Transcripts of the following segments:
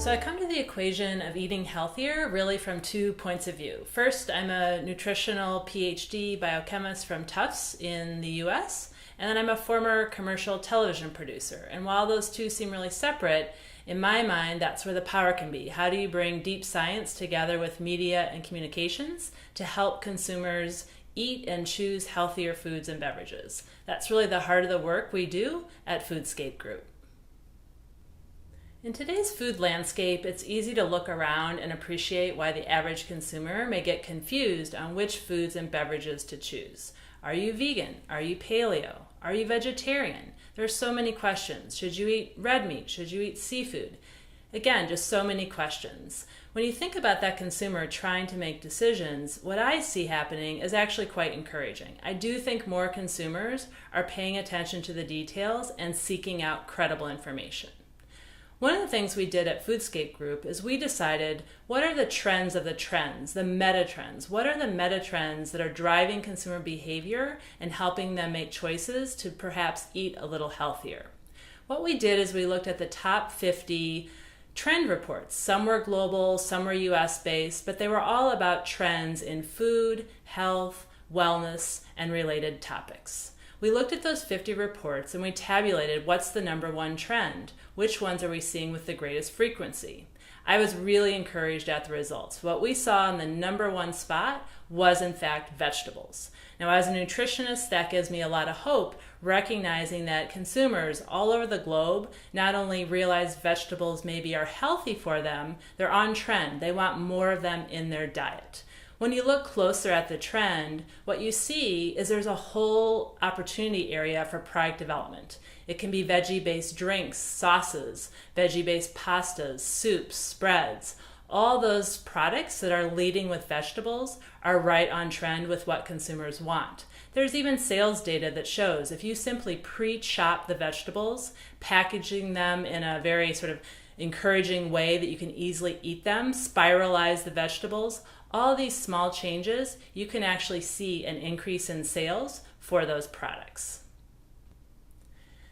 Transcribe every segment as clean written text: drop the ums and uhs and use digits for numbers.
So I come to the equation of eating healthier really from 2 points of view. First, I'm a nutritional PhD biochemist from Tufts in the US, and then I'm a former commercial television producer. And while those two seem really separate, in my mind, that's where the power can be. How do you bring deep science together with media and communications to help consumers eat and choose healthier foods and beverages? That's really the heart of the work we do at Foodscape Group. In today's food landscape, it's easy to look around and appreciate why the average consumer may get confused on which foods and beverages to choose. Are you vegan? Are you paleo? Are you vegetarian? There are so many questions. Should you eat red meat? Should you eat seafood? Again, just so many questions. When you think about that consumer trying to make decisions, what I see happening is actually quite encouraging. I do think more consumers are paying attention to the details and seeking out credible information. One of the things we did at Foodscape Group is we decided what are the trends of the trends, the meta trends. What are the meta trends that are driving consumer behavior and helping them make choices to perhaps eat a little healthier? What we did is we looked at the top 50 trend reports. Some were global, some were US based, but they were all about trends in food, health, wellness, and related topics. We looked at those 50 reports and we tabulated what's the number one trend. Which ones are we seeing with the greatest frequency? I was really encouraged at the results. What we saw in the number one spot was in fact vegetables. Now as a nutritionist, that gives me a lot of hope, recognizing that consumers all over the globe not only realize vegetables maybe are healthy for them, they're on trend. They want more of them in their diet. When you look closer at the trend, what you see is there's a whole opportunity area for product development. It can be veggie-based drinks, sauces, veggie-based pastas, soups, spreads. All those products that are leading with vegetables are right on trend with what consumers want. There's even sales data that shows if you simply pre-chop the vegetables, packaging them in a very sort of encouraging way that you can easily eat them, spiralize the vegetables, all these small changes, you can actually see an increase in sales for those products.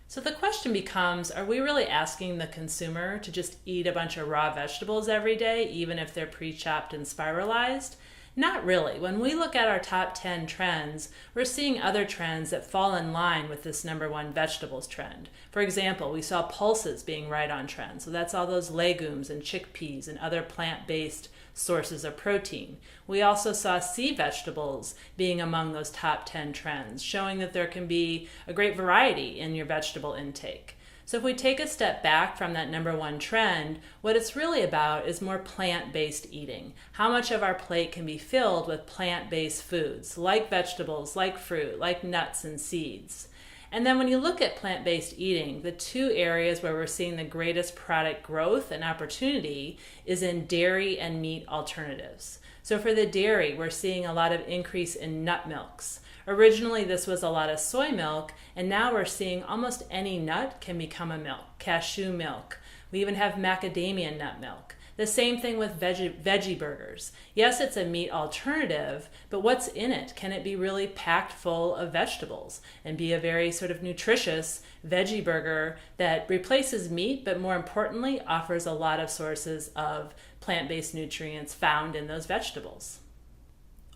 So the question becomes, are we really asking the consumer to just eat a bunch of raw vegetables every day, even if they're pre-chopped and spiralized? Not really. When we look at our top 10 trends, we're seeing other trends that fall in line with this number one vegetables trend. For example, we saw pulses being right on trend. So that's all those legumes and chickpeas and other plant-based sources of protein. We also saw sea vegetables being among those top 10 trends, showing that there can be a great variety in your vegetable intake. So if we take a step back from that number one trend, what it's really about is more plant-based eating. How much of our plate can be filled with plant-based foods, like vegetables, like fruit, like nuts and seeds. And then when you look at plant-based eating, the two areas where we're seeing the greatest product growth and opportunity is in dairy and meat alternatives. So for the dairy, we're seeing a lot of increase in nut milks. Originally, this was a lot of soy milk, and now we're seeing almost any nut can become a milk. Cashew milk. We even have macadamia nut milk. The same thing with veggie burgers. Yes, it's a meat alternative, but what's in it? Can it be really packed full of vegetables and be a very sort of nutritious veggie burger that replaces meat, but more importantly, offers a lot of sources of plant-based nutrients found in those vegetables?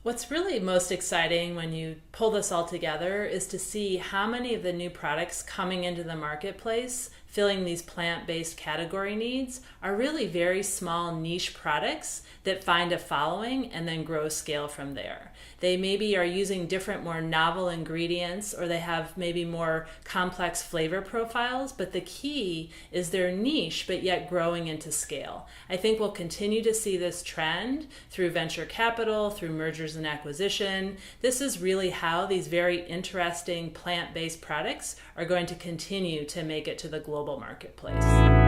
What's really most exciting when you pull this all together is to see how many of the new products coming into the marketplace, filling these plant-based category needs, are really very small niche products that find a following and then grow scale from there. They maybe are using different, more novel ingredients, or they have maybe more complex flavor profiles, but the key is they're niche but yet growing into scale. I think we'll continue to see this trend through venture capital, through mergers and acquisition. This is really how these very interesting plant-based products are going to continue to make it to the global marketplace.